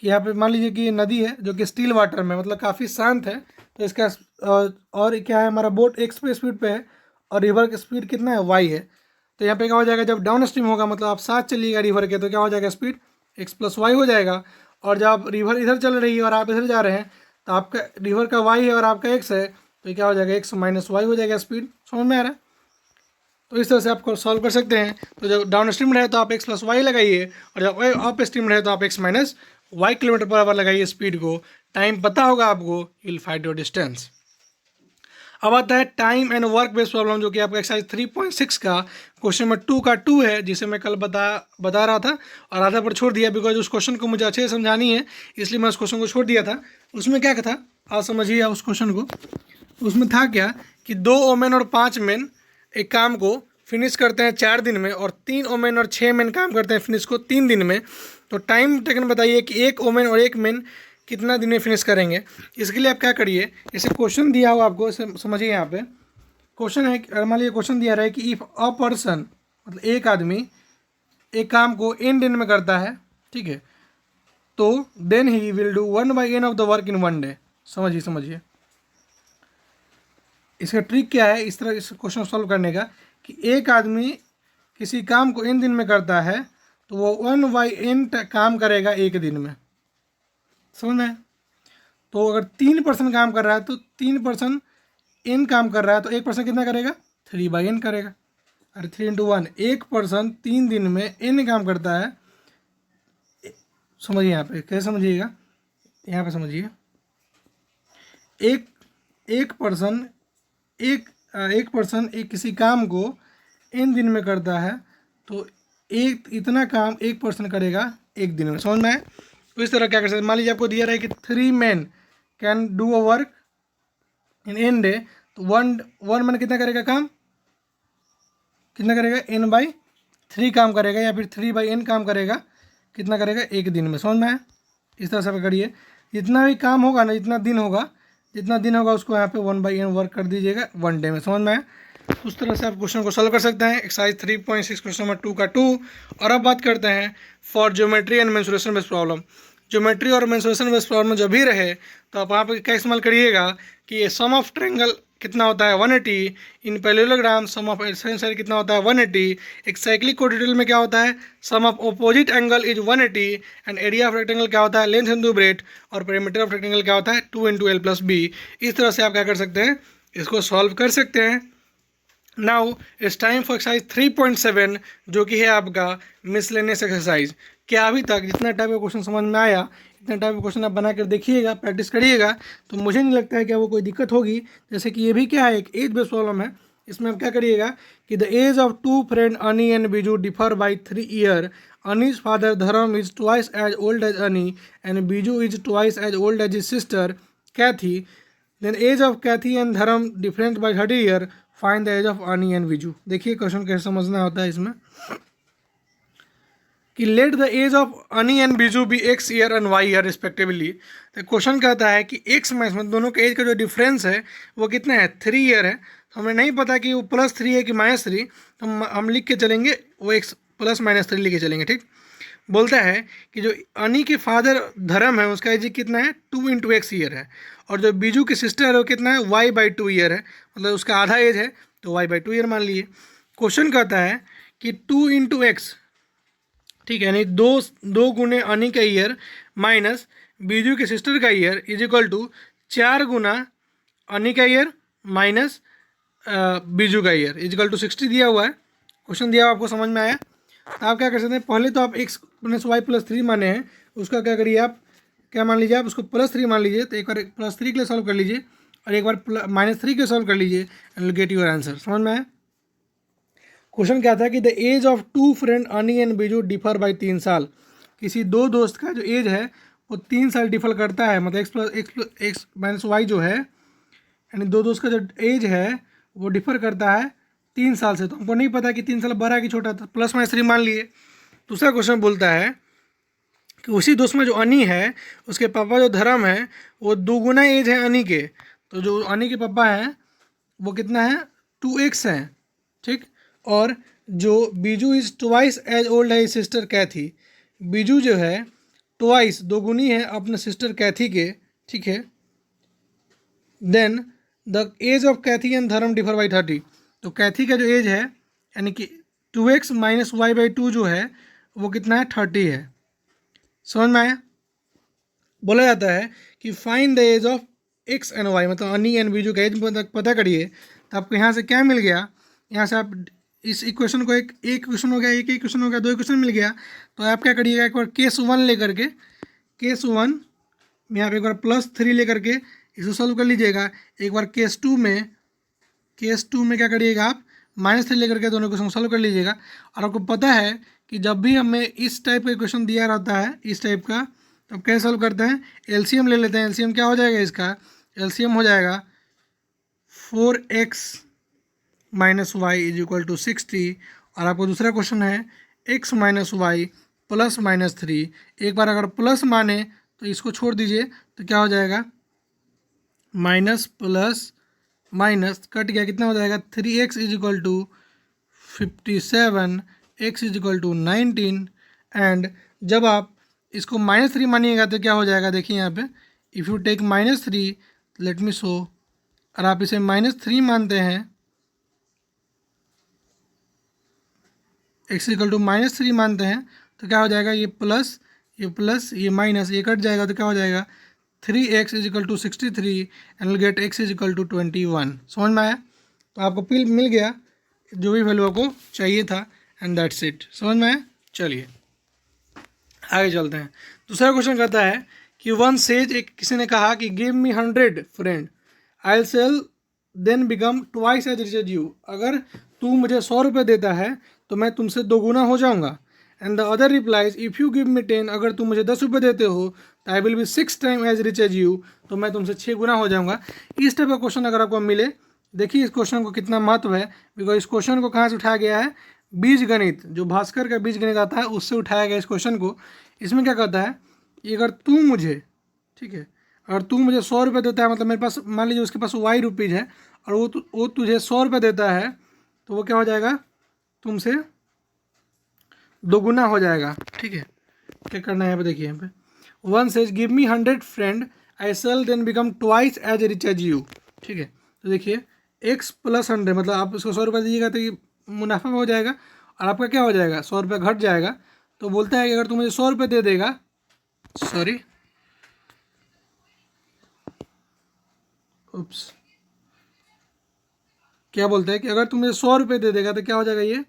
कि यहाँ पे मान लीजिए कि ये नदी है जो कि स्टील वाटर में, मतलब काफ़ी शांत है। तो इसका और क्या है, हमारा बोट एक्स पे स्पीड पे है और रिवर की स्पीड कितना है वाई है। तो यहाँ पे क्या हो जाएगा, जब डाउन स्ट्रीम होगा मतलब आप साथ चलिएगा रिवर के, तो क्या हो जाएगा स्पीड एक्स प्लस वाई हो जाएगा। और जब रिवर इधर चल रही है और आप इधर जा रहे हैं, तो आपका रिवर का वाई है और आपका एक्स है, तो क्या हो जाएगा एक्स माइनस वाई हो जाएगा स्पीड। समझ में आ रहा है? तो इस तरह से आप सॉल्व कर सकते हैं। तो जब डाउन स्ट्रीम रहे तो आप एक्स प्लस वाई लगाइए, और जब अप स्ट्रीम रहे तो आप x minus y kilometre per hour लगाइए स्पीड को। टाइम पता होगा आपको, you will find your distance. अब आता है time and work based problem, जो कि आपका एक्सरसाइज 3.6 का क्वेश्चन नंबर 2 का 2 है, जिसे मैं कल बता रहा था और आधा पर छोड़ दिया, बिकॉज उस क्वेश्चन को मुझे अच्छे से समझानी है, इसलिए मैं उस क्वेश्चन को छोड़ दिया था। उसमें क्या था आप समझिए उस क्वेश्चन को। उसमें था क्या कि 2 ओमेन और 5 मेन एक काम को फिनिश करते हैं 4 दिन में, और 3 ओमेन और 6 मेन काम करते हैं फिनिश को 3 दिन में। तो टाइम टेकन बताइए कि 1 ओमेन और 1 मेन कितना दिन में फिनिश करेंगे। इसके लिए आप क्या करिए, जैसे क्वेश्चन दिया हो आपको, इसे समझिए। यहाँ पे क्वेश्चन है, मान लीजिए क्वेश्चन दिया रहा है कि इफ़ अ पर्सन, मतलब एक आदमी एक काम को इन दिन में करता है, ठीक है, तो then he will do 1/n of the work in 1 day. समझिए इसका ट्रिक क्या है इस तरह इस क्वेश्चन सॉल्व करने का, कि एक आदमी किसी काम को इन दिन में करता है तो वो 1/n काम करेगा एक दिन में। समझ में? तो अगर 3% काम कर रहा है तो 3% n काम कर रहा है, तो 1% कितना करेगा 3/n करेगा। अरे 3 × 1, 1% 3 दिन में n काम करता है। समझिए यहाँ पे कैसे समझिएगा, यहाँ पे समझिए। एक पर्सन एक किसी काम को n दिन में करता है, तो इतना काम 1% करेगा एक दिन में। समझ में आए? तो इस तरह क्या कर सकते हैं, मान लीजिए आपको दिया रहा है कि 3 men can do a work in n day, तो वन मैन कितना करेगा काम, कितना करेगा n/3 काम करेगा, या फिर 3/n काम करेगा, कितना करेगा एक दिन में। समझ में आया? इस तरह से आप करिए, जितना भी काम होगा ना, जितना दिन होगा उसको यहाँ पे 1/n वर्क कर दीजिएगा 1 डे में। समझ में आया? उस तरह से आप क्वेश्चन को सॉल्व कर सकते हैं। एक्सरसाइज 3.6 क्वेश्चन नंबर 2 का 2। और अब बात करते हैं for geometry and mensuration based problem. Geometry और मेंसुरेशन बेस्ड प्रॉब्लम जब भी रहे तो आप वहाँ पर क्या इस्तेमाल करिएगा कि सम ऑफ ट्रायंगल कितना होता है 180, in parallelogram sum of adjacent side कितना होता है 180। एक साइक्लिक कोऑर्डिनेटर में क्या होता है sum of opposite angle is 180, and area of rectangle क्या होता है लेंथ इंटू ब्रेथ, और पेरीमीटर ऑफ रेक्टेंगल क्या होता है 2 × l + b। इस तरह से आप क्या कर सकते हैं, इसको सॉल्व कर सकते हैं। Now it's time for exercise 3.7, जो कि है आपका मिसलेनियस एक्सरसाइज। क्या अभी तक जितना टाइप का क्वेश्चन समझ में आया, इतना टाइप का क्वेश्चन आप बना कर देखिएगा, प्रैक्टिस करिएगा, तो मुझे नहीं लगता है कि आपको कोई दिक्कत होगी। जैसे कि ये भी क्या है, एक एज बेस्ड प्रॉब्लम है। इसमें आप क्या करिएगा कि the age of 2 friend Ani and Biju differ by 3 year. Ani's father Dharma is twice as old as Ani, and Biju is twice as old as his sister Kathy. Then age of Kaithi and Dharma different by 30 year, find the age of Ani and Biju. देखिए question कैसे समझना होता है इसमें, कि let the age of Ani and Biju be x year and y year respectively. तो question कहता है कि x में इसमें दोनों के एज का जो डिफरेंस है वो कितना है 3 ईयर है। तो हमें नहीं पता कि वो +3 है कि -3, तो हम लिख के चलेंगे वो x +-3 लिख के चलेंगे। ठीक, बोलता है कि जो अनी के फादर धर्म है उसका एज कितना है 2 × x ईयर है, और जो बीजू की सिस्टर है वो कितना है y/2 ईयर है, मतलब उसका आधा एज है तो y/2 ईयर मान लिए। क्वेश्चन कहता है कि 2 × x, ठीक है, यानी दो गुने अनी का ईयर माइनस बीजू के सिस्टर का ईयर इज इक्वल टू 4 गुना अनी का ईयर माइनस बीजू का ईयर इज इक्वल टू 60 दिया हुआ है। क्वेश्चन दिया हुआ आपको समझ में आया? तो आप क्या कर सकते हैं, पहले तो आप x + y + 3 माने हैं, उसका क्या करिए आप, क्या मान लीजिए आप उसको +3 मान लीजिए, तो एक बार +3 के लिए सॉल्व कर लीजिए और एक बार -3 के सॉल्व कर लीजिए एंड गेट योर आंसर। समझ में आया? क्वेश्चन क्या था कि the age of 2 friend Ani and Biju differ by 3 साल। किसी दो दोस्त का जो एज है वो 3 साल डिफर करता है, मतलब x - y जो है, यानी दो दोस्त का जो एज है वो डिफर करता है 3 साल से। तो हमको नहीं पता कि 3 साल बड़ा है कि छोटा, था +-3 मान लिए। दूसरा क्वेश्चन बोलता है कि उसी दोस्त में जो अनी है उसके पापा जो धर्म है वो 2 गुना एज है अनी के, तो जो अनी के पापा हैं वो कितना है 2x है, ठीक। और जो Biju is twice as old है सिस्टर कैथी, बीजू जो है ट्वाइस 2 गुनी है अपने सिस्टर कैथी के, ठीक है। Then the age of Kaithi and Dharam differ by 30, तो कैथी का जो एज है यानी कि 2x - y/2 जो है वो कितना है 30 है। समझ में आया? बोला जाता है कि find the age of x and y, मतलब अनी एंड बीजू का एज पता करिए। तो आपको यहाँ से क्या मिल गया, यहाँ से आप इस इक्वेशन को एक क्वेश्चन हो गया, एक क्वेश्चन हो गया, 2 क्वेश्चन मिल गया। तो आप क्या करिएगा, एक बार केस 1 लेकर के, केस 1 में आप एक बार +3 लेकर के इसको सॉल्व कर लीजिएगा। एक बार केस 2 में क्या करिएगा आप -3 लेकर के दोनों क्वेश्चन सॉल्व कर लीजिएगा। और आपको पता है कि जब भी हमें इस टाइप का क्वेश्चन दिया रहता है इस टाइप का, तो अब कैसे सॉल्व करते हैं, एलसीएम ले लेते हैं। एलसीएम क्या हो जाएगा इसका, एलसीएम हो जाएगा 4x - y = 60। और आपको दूसरा क्वेश्चन है x - y + -3। एक बार अगर प्लस माने तो इसको छोड़ दीजिए, तो क्या हो जाएगा, माइनस प्लस माइनस कट गया, कितना हो जाएगा 3x = 57, x = 19। एंड जब आप इसको -3 मानिएगा तो क्या हो जाएगा, देखिए यहाँ पे, if you take -3, let me show, और आप इसे -3 मानते हैं, x = -3 मानते हैं, तो क्या हो जाएगा, ये प्लस ये माइनस, ये कट जाएगा, तो क्या हो जाएगा 3x = 63 एंड गेट x = 21। समझ में आया? तो आपको पिल मिल गया जो भी वैल्यू आपको चाहिए था, एंड दैट्स इट। समझ में आया? चलिए आगे चलते हैं। दूसरा क्वेश्चन कहता है कि वन सेज, एक किसी ने कहा कि give me 100 friend I will shall then become twice as rich as you. अगर तू मुझे 100 रुपये देता है तो मैं तुमसे 2 गुना हो जाऊंगा। And the other replies, if you give me 10, अगर तुम मुझे 10 रुपये देते हो तो I will be 6 time as rich as you, तो मैं तुमसे 6 गुना हो जाऊंगा। इस टाइप का क्वेश्चन अगर आपको मिले, देखिए इस क्वेश्चन को कितना महत्व है, बिकॉज इस क्वेश्चन को कहाँ से उठाया गया है, बीज गणित, जो भास्कर का बीज गणित आता है उससे उठाया गया इस क्वेश्चन को। इसमें क्या कहता है कि अगर तू मुझे, ठीक है, अगर तू मुझे 100 रुपये देता है, मतलब मेरे पास मान लीजिए उसके पास y रुपीज़ है और वो तुझे 100 रुपये देता है, तो वो क्या हो जाएगा, तुमसे 2 गुना हो जाएगा। ठीक है, क्या करना है यहाँ पे, देखिए यहाँ पे, one says give me 100 friend I shall then become twice as rich as you. ठीक है, तो देखिए x + 100, मतलब आप उसको 100 रुपये दीजिएगा तो ये मुनाफा में हो जाएगा और आपका क्या हो जाएगा, 100 रुपये घट जाएगा। तो बोलता है कि अगर तू मुझे 100 रुपये दे देगा, सॉरी उप्स, क्या बोलता है कि अगर तू मुझे 100 रुपये दे देगा तो क्या हो जाएगा, ये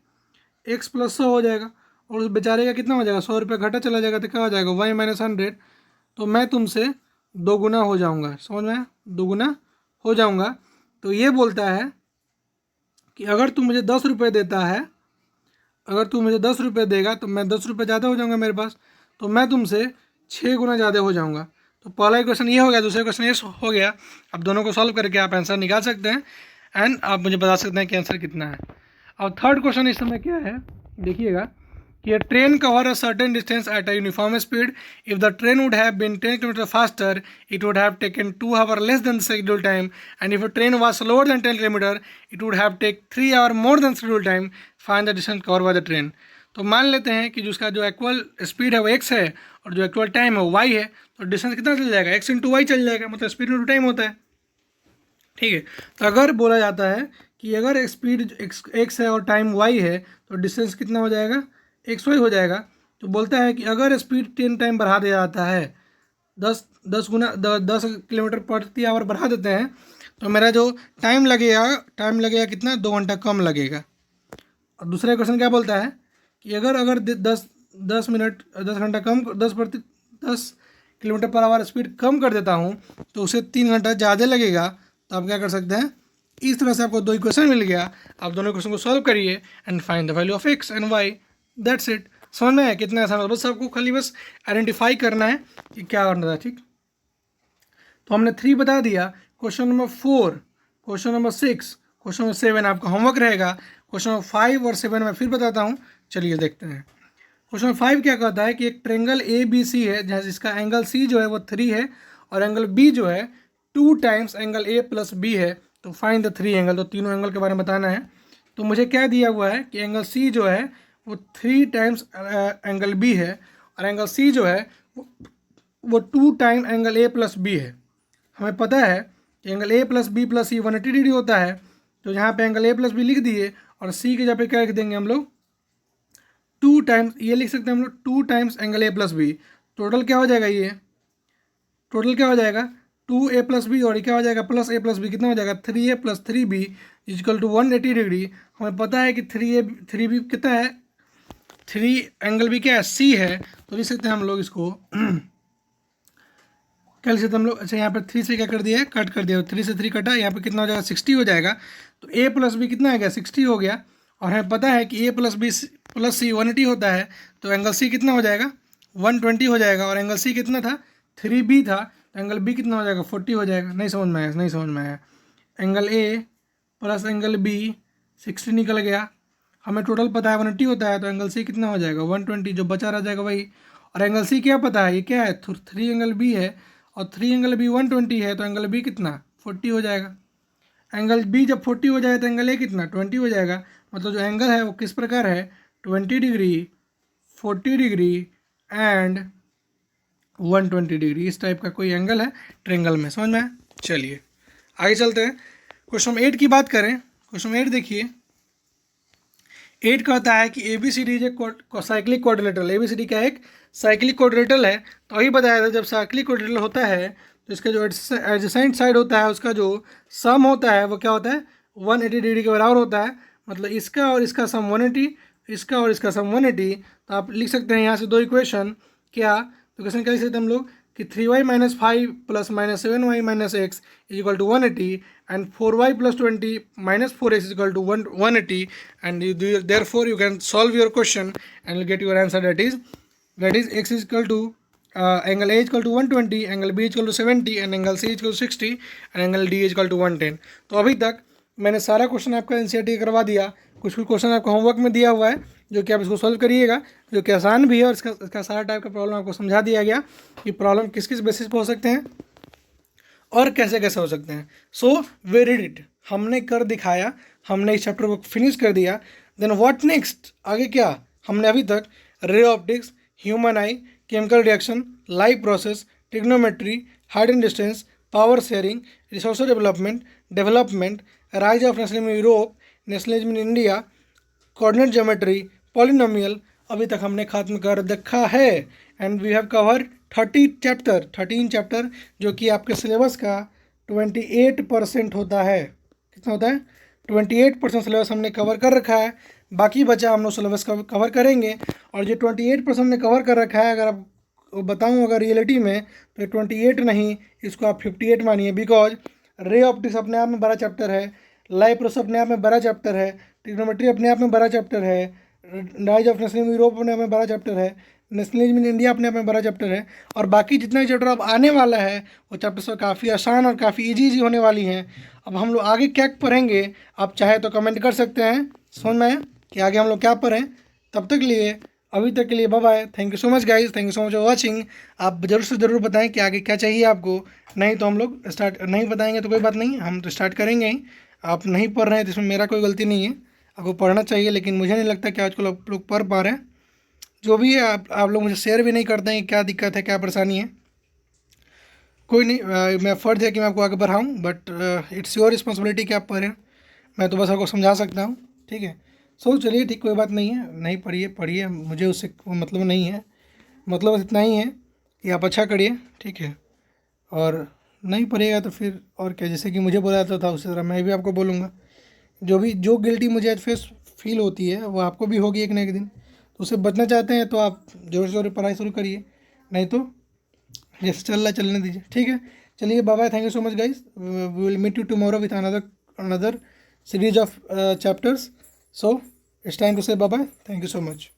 x + 100 हो जाएगा, और उस बेचारे का कितना हो जाएगा, 100 रुपये घटा चला जाएगा, तो क्या हो जाएगा y - 100, तो मैं तुमसे 2 गुना हो जाऊंगा। समझ में, 2 गुना हो जाऊंगा। तो ये बोलता है कि अगर तू मुझे 10 रुपये देता है, अगर तू मुझे 10 रुपये देगा तो मैं 10 रुपये ज़्यादा हो जाऊंगा मेरे पास, तो मैं तुमसे 6 गुना ज़्यादा हो जाऊंगा। तो पहला क्वेश्चन ये हो गया, दूसरा क्वेश्चन ये हो गया। अब दोनों को सॉल्व करके आप आंसर निकाल सकते हैं एंड आप मुझे बता सकते हैं कि आंसर कितना है। और थर्ड क्वेश्चन इस समय क्या है, देखिएगा कि a train cover a certain distance at a uniform speed. If the train would have been 10 km faster, it would have taken 2 hours less than scheduled time. And if a train was slower than 10 km, it would have taken 3 hours more than scheduled time. Find the distance covered by the train. तो मान लेते हैं कि जिसका जो actual speed है वो x है और जो एक्चुअल टाइम है वो y है, तो डिस्टेंस कितना चल जाएगा, x × y चल जाएगा, मतलब स्पीड में टाइम होता है। ठीक है, तो अगर बोला जाता है कि अगर स्पीड एक्स है और टाइम वाई है तो डिस्टेंस कितना हो जाएगा, एक्स वाई हो जाएगा। तो बोलता है कि अगर स्पीड 10 टाइम बढ़ा दिया जाता है, 10 किलोमीटर प्रति आवर बढ़ा देते हैं, तो मेरा जो टाइम लगेगा कितना, 2 घंटा कम लगेगा। और दूसरा क्वेश्चन क्या बोलता है कि अगर 10 घंटा कम 10 किलोमीटर पर आवर स्पीड कम कर देता हूँ तो उसे 3 घंटा ज़्यादा लगेगा। तो आप क्या कर सकते हैं, इस तरह से आपको 2 इक्वेशन मिल गया, आप दोनों क्वेश्चन को सॉल्व करिए and find the value of x and y. That's it. समझ में है कितना आसान है, बस आपको खाली बस आइडेंटिफाई करना है कि क्या करना था। ठीक, तो हमने 3 बता दिया। Question number 4, question number 6, question number 7 आपका होमवर्क रहेगा। क्वेश्चन नंबर 5 और 7 मैं फिर बताता हूँ, चलिए देखते हैं। क्वेश्चन नंबर 5 क्या कहता है कि एक ट्रेंगल ए बी सी है जहाँ जिसका एंगल सी जो है वो 3 है और एंगल बी जो है 2 times angle A plus B है। तो फाइंड द 3 एंगल, तो तीनों एंगल के बारे में बताना है। तो मुझे क्या दिया हुआ है कि एंगल सी जो है वो 3 टाइम्स एंगल बी है और एंगल सी जो है वो 2 time angle A plus B है। हमें पता है कि angle A plus B plus C 180 degree होता है। तो यहाँ पे एंगल ए प्लस बी लिख दिए और सी के जगह पे क्या लिख देंगे हम लोग, 2 टाइम्स, ये लिख सकते हैं हम लोग 2 times angle A plus B. Total क्या हो जाएगा, ये टोटल क्या हो जाएगा 2a प्लस बी, और ये क्या हो जाएगा प्लस ए प्लस बी, कितना हो जाएगा 3a plus 3b equal to 180 degree. हमें पता है कि 3b कितना है, 3 एंगल बी क्या है, सी है। तो लिख सकते हैं हम लोग इसको क्या लिख सकते हैं हम लोग, अच्छा यहाँ पर 3 से क्या कर दिया है, कट कर दिया, 3 से 3 कटा, यहाँ पे कितना हो जाएगा 60 हो जाएगा। तो a प्लस बी कितना आ गया 60 हो गया। और हमें पता है कि a plus B plus C 180 होता है। तो एंगल सी कितना हो जाएगा 120 हो जाएगा। और एंगल सी कितना था 3b था, तो एंगल बी कितना हो जाएगा 40 हो जाएगा। नहीं समझ में आया, नहीं समझ में आया। Angle A plus angle B 60 निकल गया। हमें टोटल पता है 180 होता है, तो एंगल सी कितना हो जाएगा 120, जो बचा रह जाएगा वही। और एंगल सी क्या पता है, ये क्या है 3 एंगल बी है और 3 एंगल बी 120 है, तो एंगल बी कितना 40 हो जाएगा। एंगल बी जब 40 हो जाए तो एंगल ए कितना 20 हो जाएगा। मतलब जो एंगल है वो किस प्रकार है, 20 डिग्री, 40 डिग्री एंड 120 डिग्री, इस टाइप का कोई एंगल है ट्रेंगल में। समझ में आया? चलिए आगे चलते हैं। क्वेश्चन 8 की बात करें। क्वेश्चन 8 देखिए, 8 कहता है कि A B C D is a cyclic quadrilateral. A B C D क्या एक साइक्लिक क्वाड्रिलेटरल है। तो वही बताया था, जब साइक्लिक क्वाड्रिलेटरल होता है तो इसका जो एडजेसेंट साइड होता है उसका जो सम होता है वो क्या होता है 180 डिग्री के बराबर होता है। मतलब इसका और इसका सम 180, इसका और इसका सम 180। तो आप लिख सकते हैं यहाँ से 2 इक्वेशन, क्या तो इक्वेशन क्या लिख सकते हैं हम लोग कि 3y minus 5 plus minus 7y minus x is equal to 180 and 4y plus 20 minus 4x is equal to 180 and therefore you can solve your question and you'll get your answer, that is x is equal to angle A is equal to 120, angle B is equal to 70 and angle C is equal to 60 and angle D is equal to 110। तो अभी तक मैंने सारा question आपका NCERT करवा दिया। कुछ कुछ क्वेश्चन आपको होमवर्क में दिया हुआ है जो कि आप इसको सॉल्व करिएगा, जो कि आसान भी है। और इसका सारा टाइप का प्रॉब्लम आपको समझा दिया गया कि प्रॉब्लम किस किस बेसिस पे हो सकते हैं और कैसे कैसे हो सकते हैं। सो वी डिड इट, हमने कर दिखाया, हमने इस चैप्टर को फिनिश कर दिया। देन व्हाट नेक्स्ट, आगे क्या। हमने अभी तक ray optics, human eye, chemical reaction, life process, trigonometry, height and distance, power sharing, resource development, rise of nationalism in Europe, nationalism in India, coordinate geometry, polynomial अभी तक हमने खत्म कर देखा है। And we have cover 13 chapter जो कि आपके सिलेबस का 28% होता है। कितना होता है 28% सिलेबस हमने कवर कर रखा है। बाकी बचा हम लोग सिलेबस कवर करेंगे। और जो 28% हमने कवर कर रखा है, अगर आप बताऊँ अगर रियलिटी में, तो 28 नहीं, इसको आप 58 मानिए। बिकॉज रे ऑप्टिक्स अपने आप में बड़ा चैप्टर है, लाइव प्रोसेस अपने आप में बड़ा चैप्टर है, ट्रिग्नोमेट्री अपने आप में बड़ा चैप्टर है, राइज ऑफ नेशनलिज्म यूरोप अपने आप में बड़ा चैप्टर है, नेशनलिज्म इन इंडिया अपने आप में बड़ा चैप्टर है। और बाकी जितना भी चैप्टर अब आने वाला है वो चैप्टर सब काफ़ी आसान और काफ़ी इजी होने वाली हैं। अब हम लोग आगे क्या पढ़ेंगे, आप चाहे तो कमेंट कर सकते हैं, समझ में आया कि आगे हम लोग क्या पढ़ें। तब तक के लिए, अभी तक के लिए bye bye. Thank you so much guys, thank you so much for watching. आप ज़रूर से ज़रूर बताएं कि आगे क्या चाहिए आपको। नहीं तो हम लोग स्टार्ट नहीं बताएंगे तो कोई बात नहीं, हम तो स्टार्ट करेंगे ही। आप नहीं पढ़ रहे हैं तो इसमें मेरा कोई गलती नहीं है, आपको पढ़ना चाहिए। लेकिन मुझे नहीं लगता कि आजकल आप लोग पढ़ पा रहे हैं। जो भी है आप लोग मुझे शेयर भी नहीं करते हैं क्या दिक्कत है, क्या परेशानी है। कोई नहीं, मैं फ़र्ज है कि मैं आपको आगे बढ़ाऊँ, बट इट्स योर रिस्पॉन्सिबिलिटी कि आप पढ़ें। मैं तो बस आपको समझा सकता हूँ, ठीक है। सो चलिए ठीक, कोई बात नहीं है, नहीं पढ़िए, मुझे उससे कोई मतलब नहीं है, मतलब बस इतना ही है कि आप अच्छा करिए, ठीक है। और नहीं पढ़िएगा तो फिर और क्या, जैसे कि मुझे बोला जाता था उसी तरह मैं भी आपको बोलूँगा। जो गिल्टी मुझे आज फेस फील होती है वो आपको भी होगी एक ना एक दिन, तो उससे बचना चाहते हैं तो आप ज़ोर से ज़ोर पढ़ाई शुरू करिए, नहीं तो जैसे चल रहा है चलने दीजिए, ठीक है। चलिए bye bye, thank you so much guys, we will meet you tomorrow with another series of chapters. So it's time to say bye bye, thank you so much.